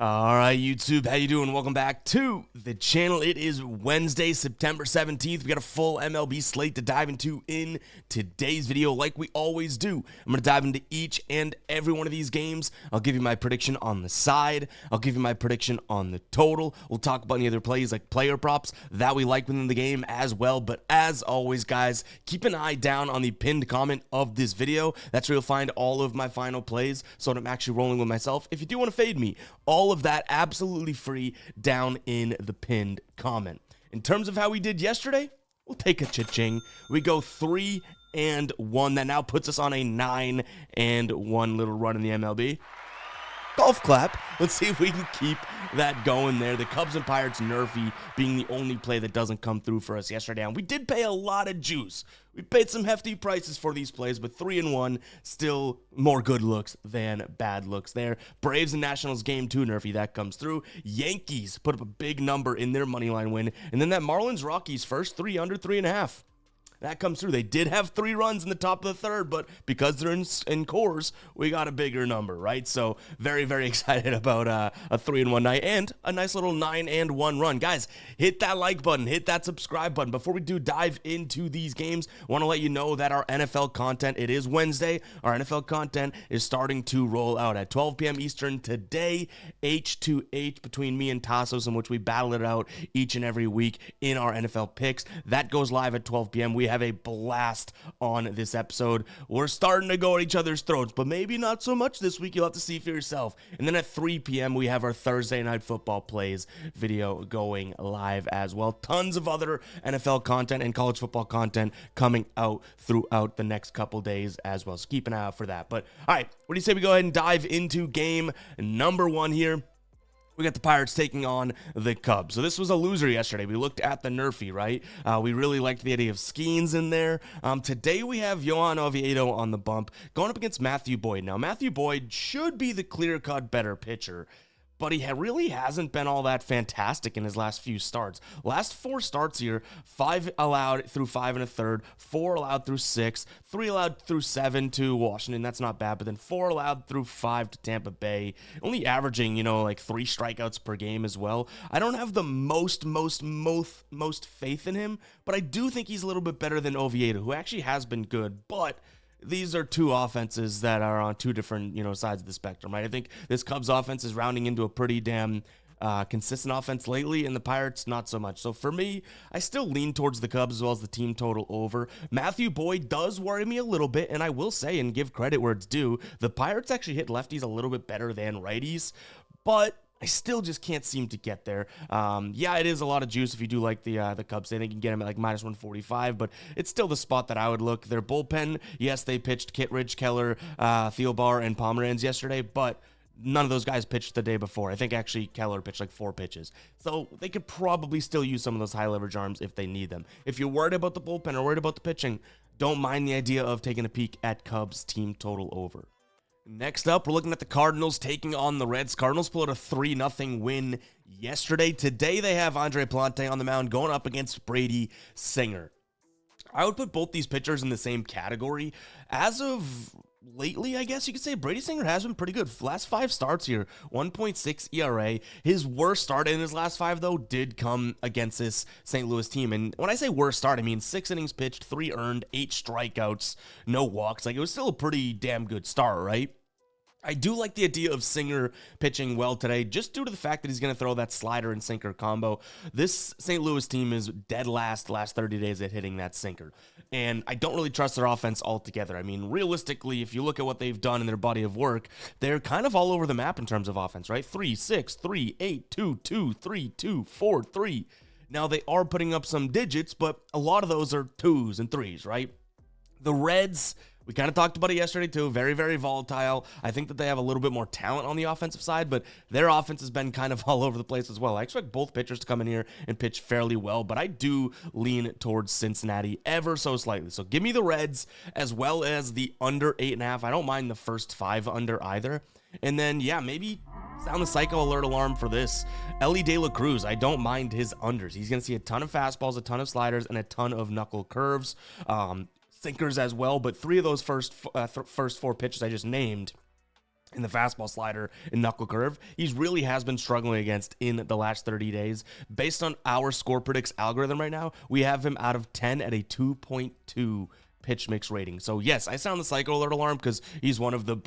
All right, YouTube, how you doing? Welcome back to the channel. It is Wednesday, September 17th. We got a full MLB slate to dive into in today's video, like we always do. I'm going to dive into each and every one of these games. I'll give you my prediction on the side. I'll give you my prediction on the total. We'll talk about any other plays like player props that we like within the game as well. But as always, guys, keep an eye down on the pinned comment of this video. That's where you'll find all of my final plays, so I'm actually rolling with myself. If you do want to fade me, all of that absolutely free down in the pinned comment. In terms of how we did yesterday, we'll take a cha-ching. We go 3-1. That now puts us on a 9-1 little run in the MLB. Golf clap. Let's see if we can keep that going there. The Cubs and Pirates nerfy being the only play that doesn't come through for us yesterday. And we did pay a lot of juice. We paid some hefty prices for these plays, but 3-1, still more good looks than bad looks there. Braves and Nationals game 2 nerfy, that comes through. Yankees put up a big number in their money line win. And then that Marlins Rockies first 3 under 3.5. That comes through. They did have 3 runs in the top of the third, but because they're in Coors, we got a bigger number, right? So very, very excited about a 3-1 night and a nice little 9-1 run. Guys, hit that like button, hit that subscribe button. Before we do dive into these games, I want to let you know that our NFL content, it is Wednesday. Our NFL content is starting to roll out at 12 p.m. Eastern today, H2H between me and Tassos, in which we battle it out each and every week in our NFL picks. That goes live at 12 p.m. We have a blast on this episode. We're starting to go at each other's throats, but maybe not so much this week. You'll have to see for yourself. And then at 3 p.m., we have our Thursday Night Football Plays video going live as well. Tons of other NFL content and college football content coming out throughout the next couple days as well. So keep an eye out for that. But all right, what do you say we go ahead and dive into game number 1 here? We got the Pirates taking on the Cubs. So this was a loser yesterday. We looked at the nerfy, right? We really liked the idea of Skeens in there. Today we have Johan Oviedo on the bump going up against Matthew Boyd. Now, Matthew Boyd should be the clear-cut better pitcher, but he really hasn't been all that fantastic in his last few starts. Last 4 starts here, 5 allowed through 5 1/3, 4 allowed through 6, 3 allowed through 7 to Washington. That's not bad, but then 4 allowed through 5 to Tampa Bay. Only averaging, like 3 strikeouts per game as well. I don't have the most faith in him, but I do think he's a little bit better than Oviedo, who actually has been good, but these are 2 offenses that are on 2 different, sides of the spectrum, right? I think this Cubs offense is rounding into a pretty damn consistent offense lately, and the Pirates not so much. So for me, I still lean towards the Cubs as well as the team total over. Matthew Boyd does worry me a little bit, and I will say and give credit where it's due, the Pirates actually hit lefties a little bit better than righties, but I still just can't seem to get there. Yeah, it is a lot of juice if you do like the Cubs. I think you can get them at like minus 145, but it's still the spot that I would look. Their bullpen, yes, they pitched Kittredge, Keller, Thielbar, and Pomeranz yesterday, but none of those guys pitched the day before. I think actually Keller pitched like 4 pitches. So they could probably still use some of those high leverage arms if they need them. If you're worried about the bullpen or worried about the pitching, don't mind the idea of taking a peek at Cubs team total over. Next up, we're looking at the Cardinals taking on the Reds. Cardinals pulled out a 3-0 win yesterday. Today, they have Andre Plante on the mound going up against Brady Singer. I would put both these pitchers in the same category. As of lately, I guess you could say Brady Singer has been pretty good. Last 5 starts here, 1.6 ERA. His worst start in his last 5, though, did come against this St. Louis team. And when I say worst start, I mean 6 innings pitched, 3 earned, 8 strikeouts, no walks. Like, it was still a pretty damn good start, right? I do like the idea of Singer pitching well today, just due to the fact that he's going to throw that slider and sinker combo. This St. Louis team is dead last 30 days at hitting that sinker, and I don't really trust their offense altogether. I mean, realistically, if you look at what they've done in their body of work, they're kind of all over the map in terms of offense, right? 3-6, 3-8, 2-2, 3-2, 4-3. Now, they are putting up some digits, but a lot of those are 2s and 3s, right? The Reds, we kind of talked about it yesterday too. Very, very volatile. I think that they have a little bit more talent on the offensive side, but their offense has been kind of all over the place as well. I expect both pitchers to come in here and pitch fairly well, but I do lean towards Cincinnati ever so slightly. So give me the Reds as well as the under 8.5. I don't mind the first 5 under either. And then, yeah, maybe sound the psycho alert alarm for this. Ellie De La Cruz, I don't mind his unders. He's going to see a ton of fastballs, a ton of sliders, and a ton of knuckle curves. Sinkers as well, but 3 of those first 4 pitches I just named in the fastball, slider, and knuckle curve, he really has been struggling against in the last 30 days. Based on our Score Predicts algorithm right now, we have him out of 10 at a 2.2 pitch mix rating. So yes, I sound the cycle alert alarm because he's one of the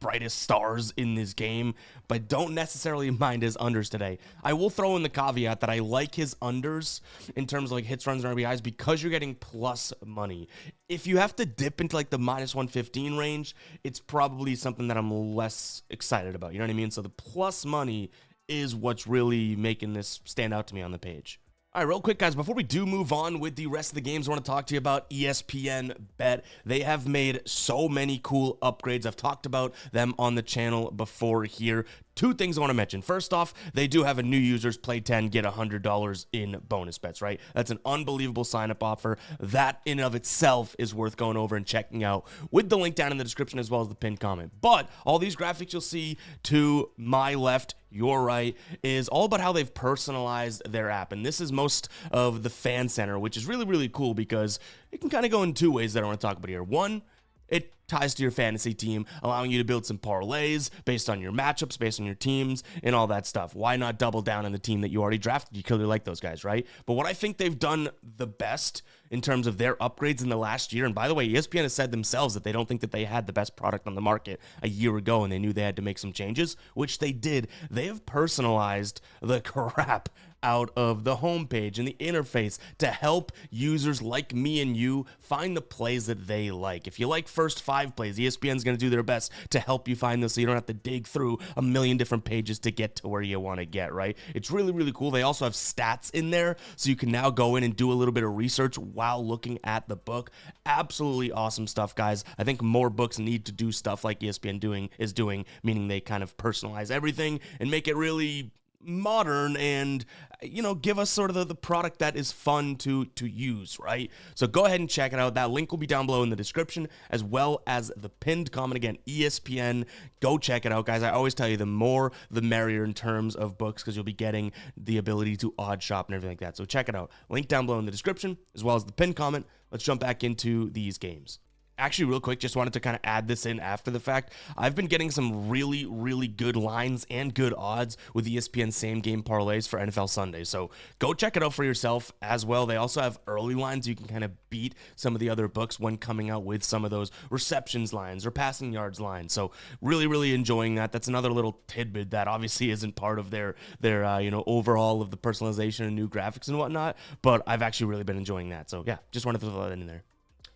brightest stars in this game, but don't necessarily mind his unders today. I will throw in the caveat that I like his unders in terms of like hits, runs, and RBIs because you're getting plus money. If you have to dip into like the minus 115 range, it's probably something that I'm less excited about. You know what I mean? So the plus money is what's really making this stand out to me on the page. All right, real quick, guys, before we do move on with the rest of the games, I want to talk to you about ESPN Bet. They have made so many cool upgrades. I've talked about them on the channel before here. Two things I want to mention. First off, they do have a new users play 10, get $100 in bonus bets, right? That's an unbelievable sign-up offer. That in and of itself is worth going over and checking out with the link down in the description as well as the pinned comment. But all these graphics you'll see to my left, your right, is all about how they've personalized their app. And this is most of the fan center, which is really, really cool because it can kind of go in two ways that I want to talk about here. One, it ties to your fantasy team, allowing you to build some parlays based on your matchups, based on your teams, and all that stuff. Why not double down on the team that you already drafted? You clearly like those guys, right? But what I think they've done the best in terms of their upgrades in the last year, and by the way, ESPN has said themselves that they don't think that they had the best product on the market a year ago, and they knew they had to make some changes, which they did. They have personalized the crap out of the homepage and the interface to help users like me and you find the plays that they like. If you like first 5 plays, ESPN's going to do their best to help you find those so you don't have to dig through a million different pages to get to where you want to get, right? It's really, really cool. They also have stats in there, so you can now go in and do a little bit of research while looking at the book. Absolutely awesome stuff, guys. I think more books need to do stuff like ESPN is doing, meaning they kind of personalize everything and make it really modern and, you know, give us sort of the product that is fun to use, right? So go ahead and check it out. That link will be down below in the description as well as the pinned comment. Again, ESPN, go check it out, guys. I always tell you the more the merrier in terms of books because you'll be getting the ability to odd shop and everything like that. So check it out. Link down below in the description as well as the pinned comment. Let's jump back into these games. Actually, real quick, just wanted to kind of add this in after the fact. I've been getting some really, really good lines and good odds with ESPN same game parlays for NFL Sunday. So go check it out for yourself as well. They also have early lines. You can kind of beat some of the other books when coming out with some of those receptions lines or passing yards lines. So really, really enjoying that. That's another little tidbit that obviously isn't part of their overhaul of the personalization and new graphics and whatnot. But I've actually really been enjoying that. So yeah, just wanted to throw that in there.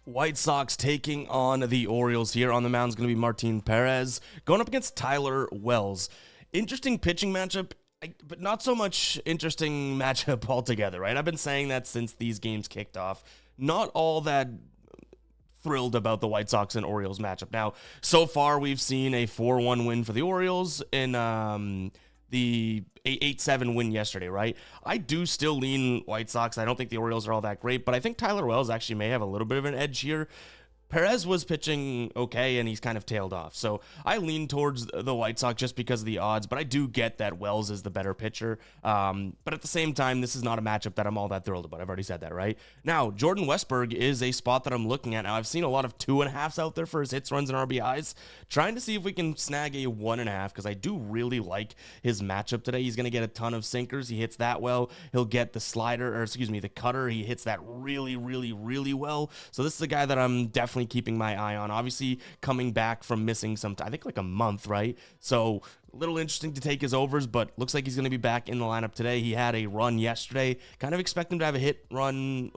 White Sox taking on the Orioles here. On the mound is going to be Martin Perez going up against Tyler Wells. Interesting pitching matchup, but not so much interesting matchup altogether, right? I've been saying that since these games kicked off. Not all that thrilled about the White Sox and Orioles matchup. Now, so far we've seen a 4-1 win for the Orioles in the 8-7 win yesterday, right? I do still lean White Sox. I don't think the Orioles are all that great, but I think Tyler Wells actually may have a little bit of an edge here. Perez was pitching okay, and he's kind of tailed off. So I lean towards the White Sox just because of the odds, but I do get that Wells is the better pitcher. But at the same time, this is not a matchup that I'm all that thrilled about. I've already said that, right? Now, Jordan Westburg is a spot that I'm looking at. Now, I've seen a lot of 2.5s out there for his hits, runs, and RBIs. Trying to see if we can snag a 1.5 because I do really like his matchup today. He's going to get a ton of sinkers. He hits that well. He'll get the cutter. He hits that really, really, really well. So this is a guy that I'm definitely keeping my eye on. Obviously coming back from missing I think like a month, right? So a little interesting to take his overs, but looks like he's going to be back in the lineup today. He had a run yesterday. Kind of expect him to have a hits, runs,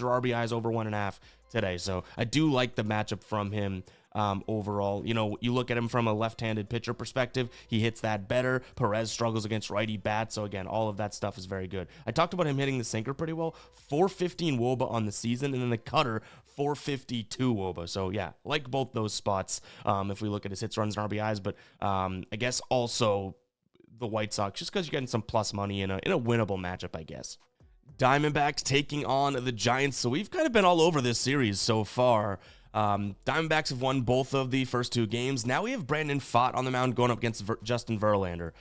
or RBIs over 1.5 today. So I do like the matchup from him. Overall, you know, you look at him from a left-handed pitcher perspective, he hits that better. Perez struggles against righty bats, so again, all of that stuff is very good. I talked about him hitting the sinker pretty well, 415 WOBA on the season, and then the cutter, 452 WOBA. So yeah, like both those spots, if we look at his hits, runs, and RBIs, but I guess also the White Sox, just because you're getting some plus money in a winnable matchup, I guess. Diamondbacks taking on the Giants, so we've kind of been all over this series so far. Diamondbacks have won both of the first 2 games. Now we have Brandon Pfaadt on the mound going up against Justin Verlander.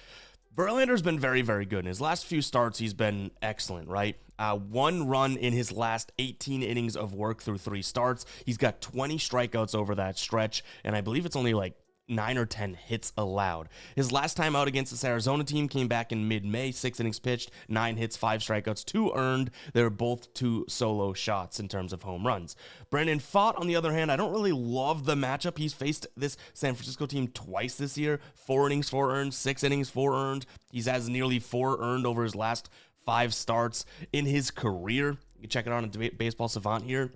Verlander's been very, very good. In his last few starts, he's been excellent, right? 1 run in his last 18 innings of work through 3 starts. He's got 20 strikeouts over that stretch, and I believe it's only like 9 or 10 hits allowed. His last time out against this Arizona team came back in mid-May, 6 innings pitched, 9 hits, 5 strikeouts, 2 earned. They were both 2 solo shots in terms of home runs. Brandon Pfaadt, on the other hand, I don't really love the matchup. He's faced this San Francisco team twice this year, 4 innings, 4 earned, 6 innings, 4 earned. He has nearly 4 earned over his last 5 starts in his career. You can check it out on Baseball Savant here.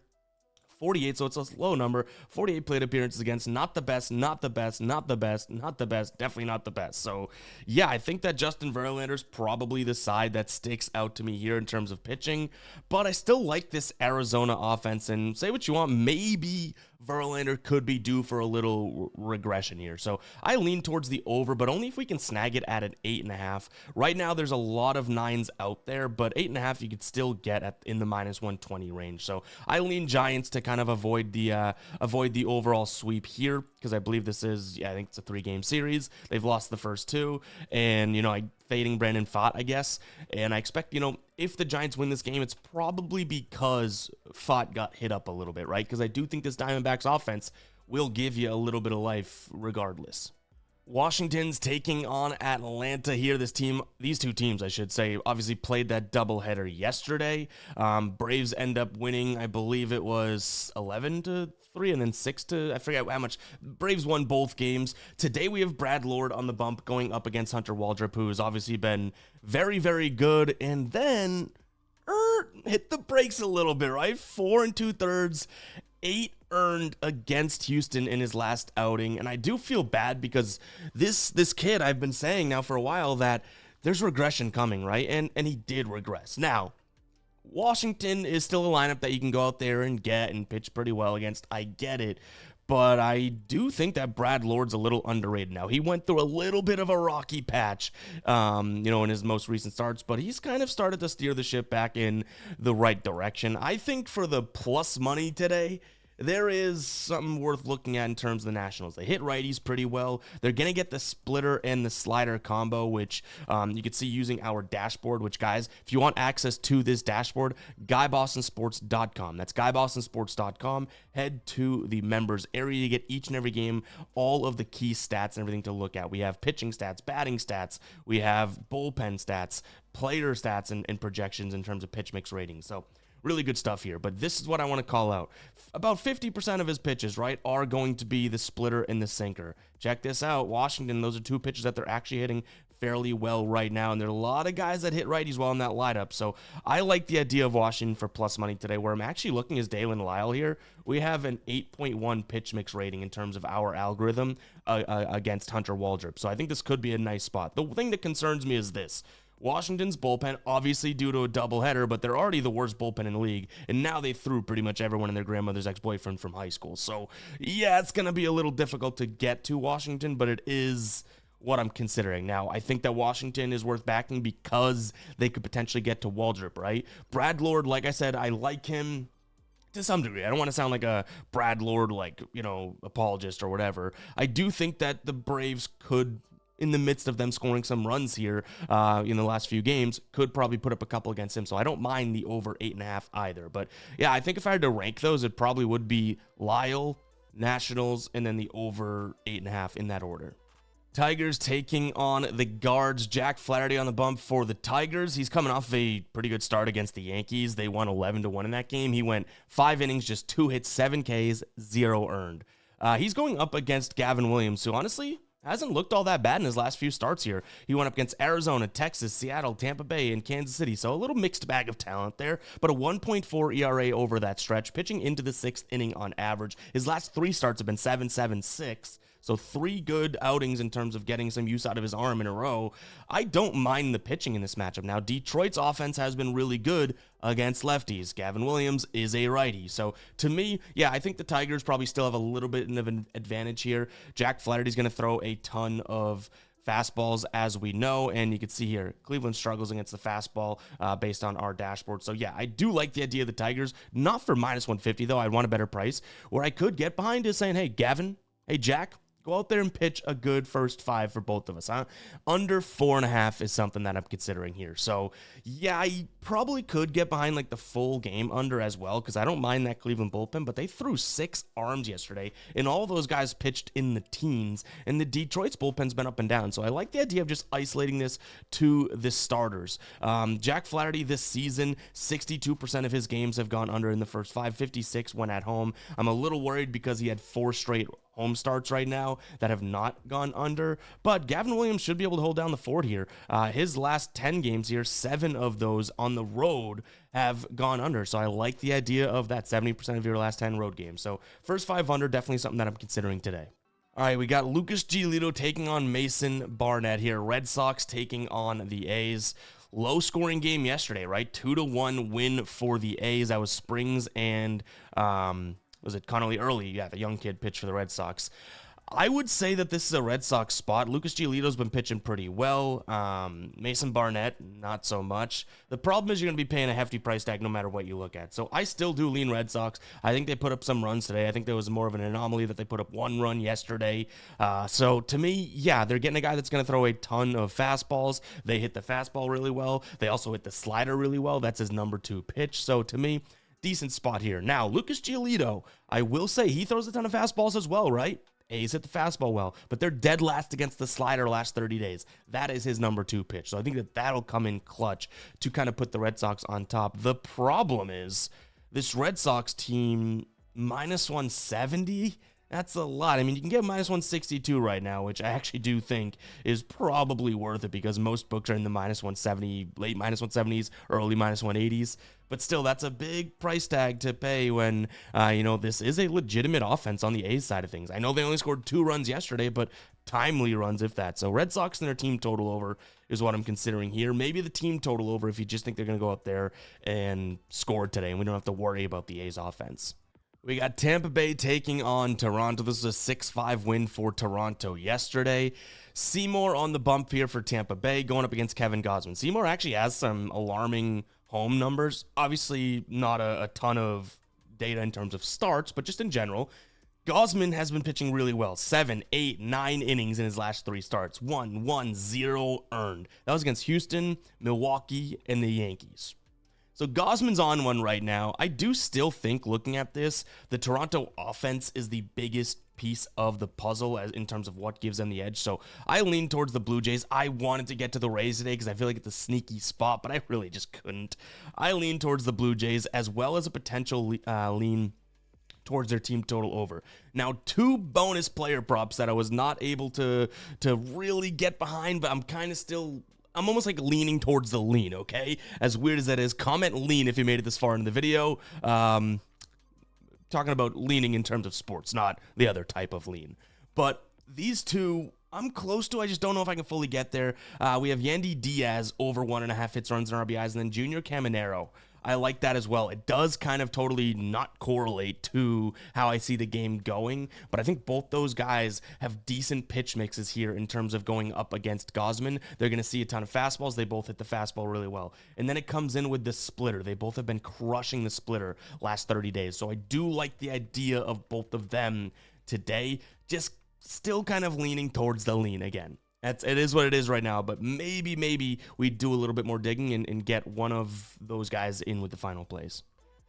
48, so it's a low number. 48 plate appearances against, not the best, not the best, not the best, not the best, definitely not the best. So, yeah, I think that Justin Verlander's probably the side that sticks out to me here in terms of pitching, but I still like this Arizona offense, and say what you want, maybe Verlander could be due for a little regression here. So I lean towards the over, but only if we can snag it at an 8.5. Right now, there's a lot of 9s out there, but 8.5 you could still get in the minus 120 range. So I lean Giants to kind of avoid the overall sweep here, because I believe this is, I think it's a 3-game series. They've lost the first 2, and I'm fading Brandon Pfaadt, I guess. And I expect, if the Giants win this game, it's probably because Pfaadt got hit up a little bit, right? Because I do think this Diamondbacks offense will give you a little bit of life regardless. Washington's taking on Atlanta here. These two teams, I should say, obviously played that doubleheader yesterday. Braves end up winning, I believe it was 11-3 and then 6 I forget how much. Braves won both games. Today we have Brad Lord on the bump going up against Hunter Waldrop, who has obviously been very, very good. And then hit the brakes a little bit, right? 4 2/3, 8 earned against Houston in his last outing. And I do feel bad because this kid, I've been saying now for a while that there's regression coming, right? And he did regress. Now, Washington is still a lineup that you can go out there and get and pitch pretty well against. I get it. But I do think that Brad Lord's a little underrated now. He went through a little bit of a rocky patch, in his most recent starts, but he's kind of started to steer the ship back in the right direction. I think for the plus money today, there is something worth looking at in terms of the Nationals. They hit righties pretty well. They're going to get the splitter and the slider combo, which you can see using our dashboard, which, guys, if you want access to this dashboard, GuyBostonSports.com. That's GuyBostonSports.com. Head to the members area to get each and every game, all of the key stats and everything to look at. We have pitching stats, batting stats. We have bullpen stats, player stats, and projections in terms of pitch mix ratings. So really good stuff here, but this is what I want to call out. About 50% of his pitches, right, are going to be the splitter and the sinker. Check this out. Washington, those are 2 pitches that they're actually hitting fairly well right now, and there are a lot of guys that hit righties well in that lineup. So I like the idea of Washington for plus money today, where I'm actually looking as Dalen Lyle here. We have an 8.1 pitch mix rating in terms of our algorithm against Hunter Waldrop. So I think this could be a nice spot. The thing that concerns me is this. Washington's bullpen, obviously due to a doubleheader, but they're already the worst bullpen in the league, and now they threw pretty much everyone and their grandmother's ex-boyfriend from high school. So, yeah, it's going to be a little difficult to get to Washington, but it is what I'm considering. Now, I think that Washington is worth backing because they could potentially get to Waldrop, right? Brad Lord, like I said, I like him to some degree. I don't want to sound like a Brad Lord, apologist or whatever. I do think that the Braves could, in the midst of them scoring some runs here in the last few games, could probably put up a couple against him. So I don't mind the over 8.5 either. But yeah, I think if I had to rank those, it probably would be Lyle, Nationals, and then the over 8.5 in that order. Tigers taking on the Guards. Jack Flaherty on the bump for the Tigers. He's coming off a pretty good start against the Yankees. They won 11-1 in that game. He went 5 innings, just 2 hits, 7 Ks, 0 earned. He's going up against Gavin Williams, who honestly hasn't looked all that bad in his last few starts here. He went up against Arizona, Texas, Seattle, Tampa Bay, and Kansas City. So a little mixed bag of talent there, but a 1.4 ERA over that stretch, pitching into the 6th inning on average. His last 3 starts have been 7-7-6. So 3 good outings in terms of getting some use out of his arm in a row. I don't mind the pitching in this matchup. Now, Detroit's offense has been really good against lefties. Gavin Williams is a righty. So to me, yeah, I think the Tigers probably still have a little bit of an advantage here. Jack Flaherty's going to throw a ton of fastballs, as we know, and you can see here, Cleveland struggles against the fastball based on our dashboard. So yeah, I do like the idea of the Tigers, not for minus 150 though. I'd want a better price. Where I could get behind is saying, hey, Jack, Go out there and pitch a good first 5 for both of us, huh? Under 4.5 is something that I'm considering here. So, yeah, I probably could get behind like the full game under as well, because I don't mind that Cleveland bullpen, but they threw 6 arms yesterday, and all those guys pitched in the teens, and the Detroit's bullpen's been up and down. So I like the idea of just isolating this to the starters. Jack Flaherty this season, 62% of his games have gone under in the first 5, 56 when at home. I'm a little worried because he had 4 straight home starts right now that have not gone under, but Gavin Williams should be able to hold down the fort here. His last 10 games here, 7 of those on the road have gone under, so I like the idea of that 70% of your last 10 road games. So first 5 under, definitely something that I'm considering today. All right, we got Lucas Giolito taking on Mason Barnett here. Red Sox taking on the A's. Low scoring game yesterday, right? 2-1 win for the A's. That was Springs and was it Connolly Early? Yeah, the young kid pitched for the Red Sox. I would say that this is a Red Sox spot. Lucas Giolito's been pitching pretty well. Mason Barnett, not so much. The problem is you're going to be paying a hefty price tag no matter what you look at. So I still do lean Red Sox. I think they put up some runs today. I think there was more of an anomaly that they put up 1 run yesterday. So to me, yeah, they're getting a guy that's going to throw a ton of fastballs. They hit the fastball really well. They also hit the slider really well. That's his number 2 pitch. So to me, decent spot here. Now, Lucas Giolito, I will say he throws a ton of fastballs as well, right? A's hit the fastball well, but they're dead last against the slider last 30 days. That is his number 2 pitch. So I think that that'll come in clutch to kind of put the Red Sox on top. The problem is this Red Sox team, minus 170, that's a lot. I mean, you can get minus 162 right now, which I actually do think is probably worth it because most books are in the minus 170, late minus 170s, early minus 180s. But still, that's a big price tag to pay when, this is a legitimate offense on the A's side of things. I know they only scored 2 runs yesterday, but timely runs, if that. So Red Sox and their team total over is what I'm considering here. Maybe the team total over if you just think they're going to go out there and score today, and we don't have to worry about the A's offense. We got Tampa Bay taking on Toronto. This is a 6-5 win for Toronto yesterday. Seymour on the bump here for Tampa Bay, going up against Kevin Gausman. Seymour actually has some alarming home numbers. Obviously, not a ton of data in terms of starts, but just in general. Gausman has been pitching really well. 7, 8, 9 innings in his last 3 starts. 1-1-0 earned. That was against Houston, Milwaukee, and the Yankees. So Gausman's on one right now. I do still think, looking at this, the Toronto offense is the biggest piece of the puzzle as in terms of what gives them the edge. So I lean towards the Blue Jays. I wanted to get to the Rays today because I feel like it's a sneaky spot, but I really just couldn't. I lean towards the Blue Jays as well as a potential lean towards their team total over. Now, 2 bonus player props that I was not able to really get behind, but I'm almost like leaning towards the lean, okay? As weird as that is, comment lean if you made it this far in the video. Talking about leaning in terms of sports, not the other type of lean. But these 2, I'm close to. I just don't know if I can fully get there. We have Yandy Diaz over 1.5 hits, runs, and RBIs, and then Junior Caminero. I like that as well. It does kind of totally not correlate to how I see the game going, but I think both those guys have decent pitch mixes here in terms of going up against Gausman. They're going to see a ton of fastballs. They both hit the fastball really well. And then it comes in with the splitter. They both have been crushing the splitter last 30 days. So I do like the idea of both of them today, just still kind of leaning towards the lean again. It is what it is right now, but maybe we do a little bit more digging and get one of those guys in with the final plays.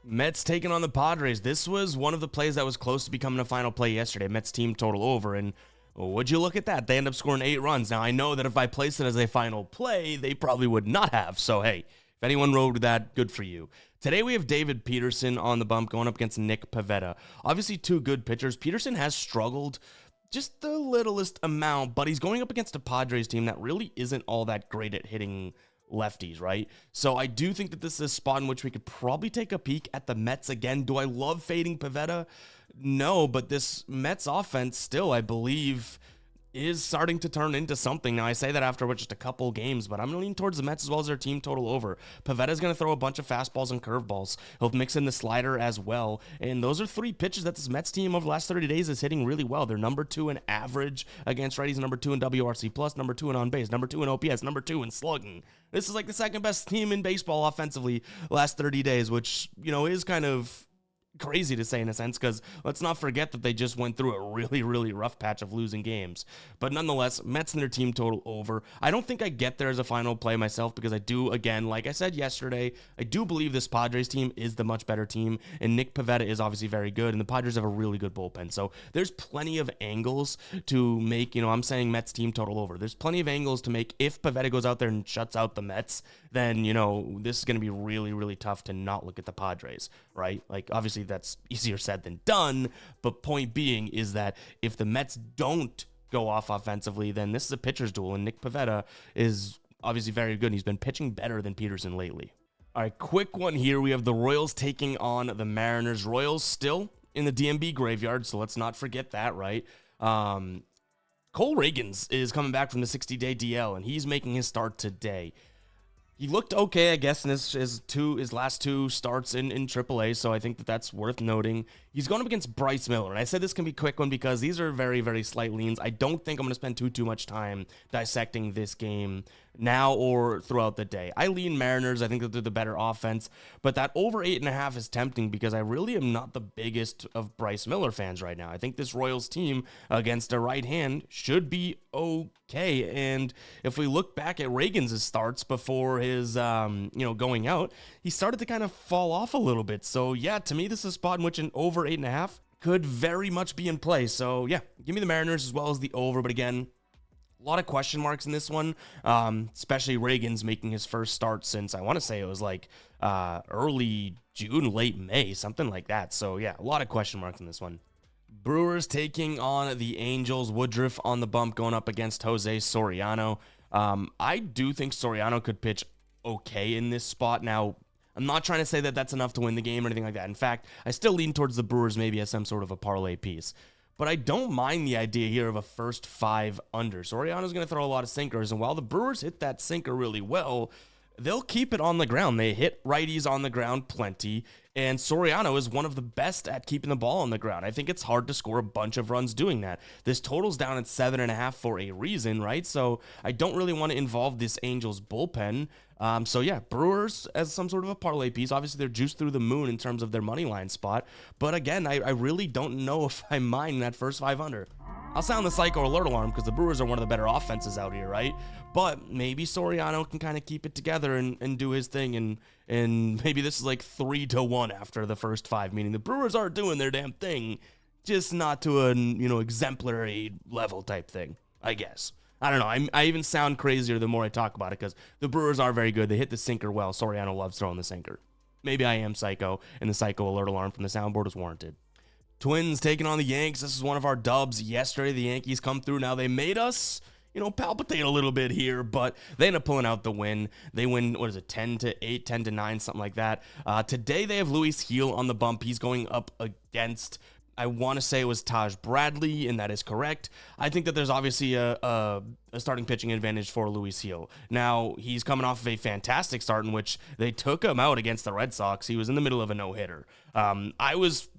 Mets taking on the Padres. This was one of the plays that was close to becoming a final play yesterday. Mets team total over, and would you look at that? They end up scoring 8 runs. Now, I know that if I placed it as a final play, they probably would not have. So, hey, if anyone rode with that, good for you. Today we have David Peterson on the bump going up against Nick Pivetta. Obviously, 2 good pitchers. Peterson has struggled just the littlest amount, but he's going up against a Padres team that really isn't all that great at hitting lefties, right? So I do think that this is a spot in which we could probably take a peek at the Mets again. Do I love fading Pivetta? No, but this Mets offense still, I believe, is starting to turn into something. Now, I say that after just a couple games, but I'm leaning towards the Mets as well as their team total over. Pavetta's going to throw a bunch of fastballs and curveballs. He'll mix in the slider as well. And those are 3 pitches that this Mets team over the last 30 days is hitting really well. They're number 2 in average against righties, number 2 in WRC+, number 2 in on-base, number 2 in OPS, number 2 in slugging. This is like the second best team in baseball offensively last 30 days, which, is kind of crazy to say in a sense, because let's not forget that they just went through a really, really rough patch of losing games. But nonetheless, Mets and their team total over. I don't think I get there as a final play myself, because I do, again, like I said yesterday, I do believe this Padres team is the much better team, and Nick Pivetta is obviously very good, and the Padres have a really good bullpen. So there's plenty of angles to make, I'm saying Mets team total over. There's plenty of angles to make if Pivetta goes out there and shuts out the Mets, then, this is going to be really, really tough to not look at the Padres, right? Like, obviously, that's easier said than done, but point being is that if the Mets don't go off offensively, then this is a pitcher's duel, and Nick Pivetta is obviously very good, and he's been pitching better than Peterson lately. All right, quick one here. We have the Royals taking on the Mariners. Royals still in the DMB graveyard, so let's not forget that, right? Cole Reagans is coming back from the 60-day DL, and he's making his start today. He looked okay, I guess, in his last two starts in AAA, so I think that's worth noting. He's going up against Bryce Miller, and I said this can be a quick one because these are very, very slight leans. I don't think I'm going to spend too much time dissecting this game now or throughout the day. I lean Mariners. I think that they're the better offense, but that over 8.5 is tempting because I really am not the biggest of Bryce Miller fans right now. I think this Royals team against a right hand should be okay, and if we look back at Reagan's starts before his, going out, he started to kind of fall off a little bit. So yeah, to me, this is a spot in which an over 8.5 could very much be in play. So yeah, give me the Mariners as well as the over, but again, a lot of question marks in this one, especially Reagan's making his first start since, I want to say it was like early June, late May, something like that. So yeah, a lot of question marks in this one. Brewers taking on the Angels. Woodruff on the bump going up against Jose Soriano. I do think Soriano could pitch okay in this spot. Now, I'm not trying to say that that's enough to win the game or anything like that. In fact, I still lean towards the Brewers maybe as some sort of a parlay piece. But I don't mind the idea here of a first 5 under. Soriano's going to throw a lot of sinkers, and while the Brewers hit that sinker really well, they'll keep it on the ground. They hit righties on the ground plenty, and Soriano is one of the best at keeping the ball on the ground. I think it's hard to score a bunch of runs doing that. This total's down at 7.5 for a reason, right? So I don't really want to involve this Angels bullpen. So yeah, Brewers as some sort of a parlay piece. Obviously, they're juiced through the moon in terms of their money line spot. But again, I really don't know if I mind that first 5 under. I'll sound the psycho alert alarm because the Brewers are one of the better offenses out here, right? But maybe Soriano can kind of keep it together and do his thing, and maybe this is like 3-1 after the first 5, meaning the Brewers are doing their damn thing, just not to an exemplary level type thing, I guess. I don't know. I even sound crazier the more I talk about it because the Brewers are very good. They hit the sinker well. Soriano loves throwing the sinker. Maybe I am psycho, and the psycho alert alarm from the soundboard is warranted. Twins taking on the Yanks. This is one of our dubs. Yesterday, the Yankees come through. Now, they made us, palpitate a little bit here, but they end up pulling out the win. They win, 10-8, 10-9, something like that. Today, they have Luis Gil on the bump. He's going up against, I want to say it was Taj Bradley, and that is correct. I think that there's obviously a starting pitching advantage for Luis Gil. Now, he's coming off of a fantastic start in which they took him out against the Red Sox. He was in the middle of a no-hitter. I was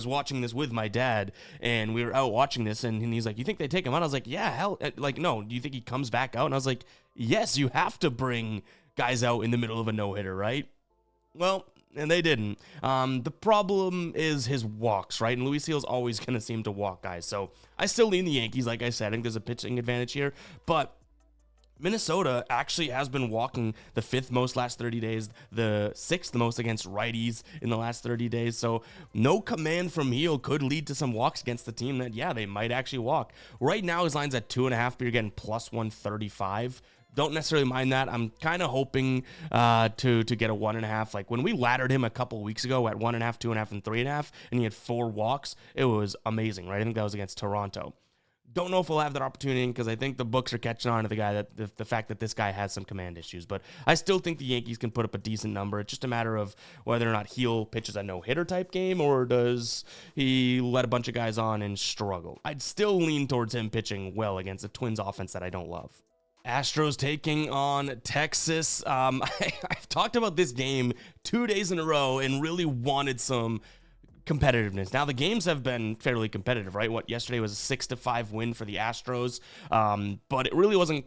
watching this with my dad, and we were out watching this, and he's like, you think they take him out? I was like, yeah, hell, no. Do you think he comes back out? And I was like, yes, you have to bring guys out in the middle of a no-hitter, right? Well, and they didn't. The problem is his walks, right? And Luis Gil's always going to seem to walk guys. So I still lean the Yankees, like I said. I think there's a pitching advantage here, but Minnesota actually has been walking the 5th most last 30 days, the 6th most against righties in the last 30 days. So no command from Gil could lead to some walks against the team that, yeah, they might actually walk. Right now, his line's at 2.5, but you're getting plus 135. Don't necessarily mind that. I'm kind of hoping to get a 1.5. Like when we laddered him a couple weeks ago at 1.5, 2.5, and 3.5, and he had 4 walks, it was amazing, right? I think that was against Toronto. Don't know if we'll have that opportunity because I think the books are catching on to the guy that the fact that this guy has some command issues. But I still think the Yankees can put up a decent number. It's just a matter of whether or not Gil pitches a no-hitter type game or does he let a bunch of guys on and struggle. I'd still lean towards him pitching well against a Twins offense that I don't love. Astros taking on Texas. I've talked about this game 2 days in a row and really wanted some competitiveness. Now, the games have been fairly competitive, right? Yesterday was a 6-5 win for the Astros, but it really wasn't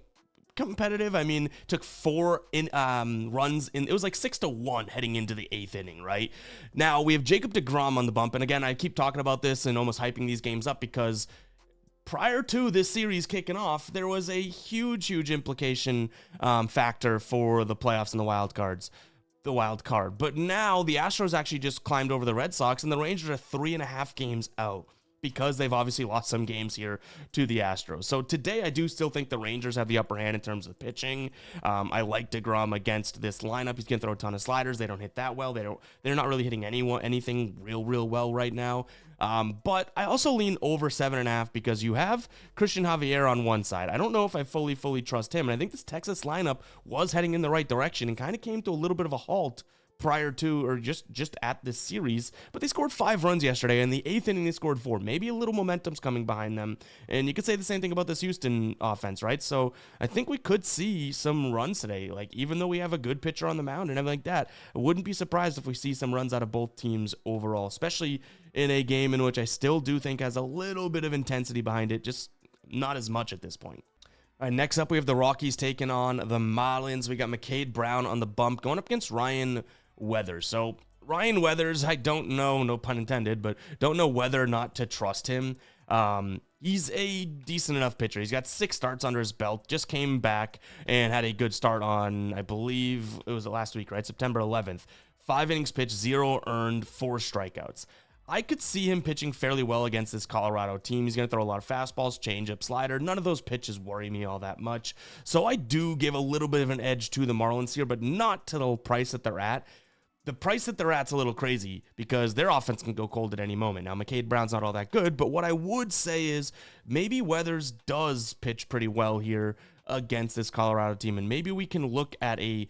competitive. I mean, took 4 runs in. It was like 6-1 heading into the 8th inning, right? Now we have Jacob deGrom on the bump, and again, I keep talking about this and almost hyping these games up because prior to this series kicking off, there was a huge implication factor for the playoffs and the wild card. But now the Astros actually just climbed over the Red Sox, and the Rangers are 3.5 games out because they've obviously lost some games here to the Astros. So today, I do still think the Rangers have the upper hand in terms of pitching. I like deGrom against this lineup. He's going to throw a ton of sliders. They don't hit that well. They're not really hitting anything real well right now. But I also lean over 7.5 because you have Christian Javier on one side. I don't know if I fully trust him. And I think this Texas lineup was heading in the right direction and kind of came to a little bit of a halt prior to or just at this series, but they scored 5 runs yesterday. In the 8th inning, they scored 4. Maybe a little momentum's coming behind them, and you could say the same thing about this Houston offense, right? So I think we could see some runs today. Like, even though we have a good pitcher on the mound and everything like that, I wouldn't be surprised if we see some runs out of both teams overall, especially in a game in which I still do think has a little bit of intensity behind it, just not as much at this point. All right, next up, we have the Rockies taking on the Marlins. We got McCade Brown on the bump going up against Ryan Weathers. So Ryan Weathers, I don't know, no pun intended, but don't know whether or not to trust him. He's a decent enough pitcher. He's got 6 starts under his belt, just came back and had a good start on, I believe it was last week, right? September 11th. 5 innings pitched, 0 earned, 4 strikeouts. I could see him pitching fairly well against this Colorado team. He's going to throw a lot of fastballs, changeup, slider. None of those pitches worry me all that much. So I do give a little bit of an edge to the Marlins here, but not to the price that they're at. The price that they're at's a little crazy because their offense can go cold at any moment. Now, McCade Brown's not all that good, but what I would say is maybe Weathers does pitch pretty well here against this Colorado team, and maybe we can look at a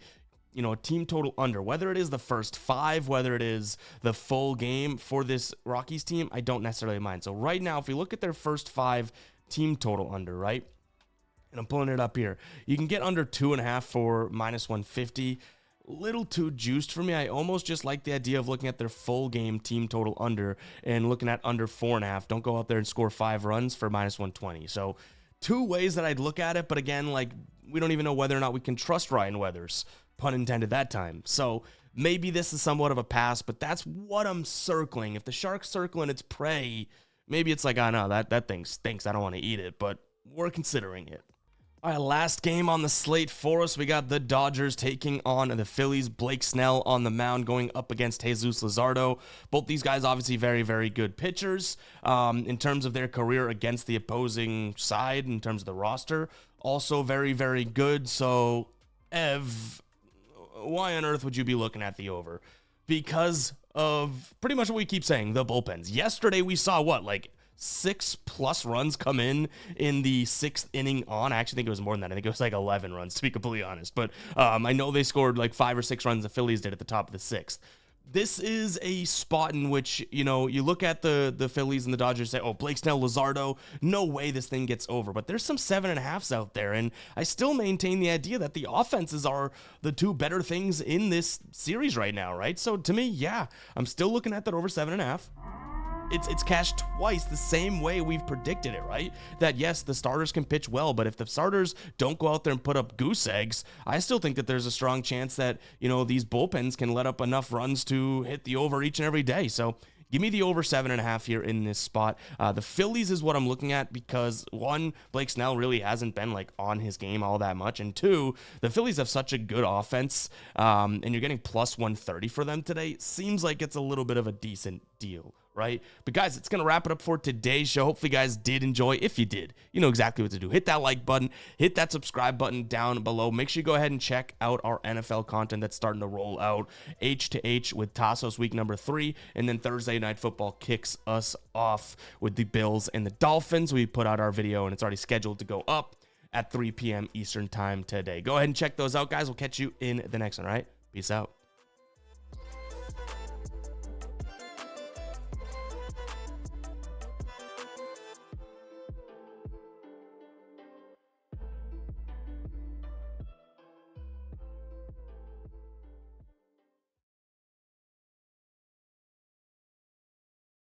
team total under, whether it is the first 5, whether it is the full game for this Rockies team, I don't necessarily mind. So right now, if we look at their first 5 team total under, right, and I'm pulling it up here, you can get under 2.5 for -150. Little too juiced for me. I almost just like the idea of looking at their full game team total under and looking at under 4.5. Don't go out there and score 5 runs for -120. So 2 ways that I'd look at it, but again, like, we don't even know whether or not we can trust Ryan Weathers, pun intended that time. So maybe this is somewhat of a pass, but that's what I'm circling. If the Shark's circling its prey, maybe it's like, oh no, that thing stinks, I don't want to eat it, but we're considering it. All right, last game on the slate for us, we got the Dodgers taking on the Phillies. Blake Snell on the mound going up against Jesus Luzardo. Both these guys obviously very good pitchers in terms of their career against the opposing side, in terms of the roster. Also very good. So, Ev, why on earth would you be looking at the over? Because of pretty much what we keep saying, the bullpens. Yesterday we saw 6+ runs come in the 6th inning on. I actually think it was more than that. I think it was like 11 runs, to be completely honest. But I know they scored like 5 or 6 runs. The Phillies did at the top of the 6th. This is a spot in which, you look at the Phillies and the Dodgers, say, oh, Blake Snell, Luzardo, no way this thing gets over. But there's some 7.5s out there, and I still maintain the idea that the offenses are the 2 better things in this series right now, right? So to me, yeah, I'm still looking at that over 7.5. It's cashed twice the same way we've predicted it, right? That yes, the starters can pitch well, but if the starters don't go out there and put up goose eggs, I still think that there's a strong chance that, these bullpens can let up enough runs to hit the over each and every day. So give me the over 7.5 here in this spot. The Phillies is what I'm looking at because 1, Blake Snell really hasn't been like on his game all that much. And 2, the Phillies have such a good offense and you're getting +130 for them today. Seems like it's a little bit of a decent deal, right? But guys, it's going to wrap it up for today's show. Hopefully you guys did enjoy. If you did, you know exactly what to do. Hit that like button, hit that subscribe button down below. Make sure you go ahead and check out our NFL content that's starting to roll out. H to H with Tassos week number 3. And then Thursday Night Football kicks us off with the Bills and the Dolphins. We put out our video and it's already scheduled to go up at 3 p.m. Eastern time today. Go ahead and check those out, guys. We'll catch you in the next one, all right? Peace out.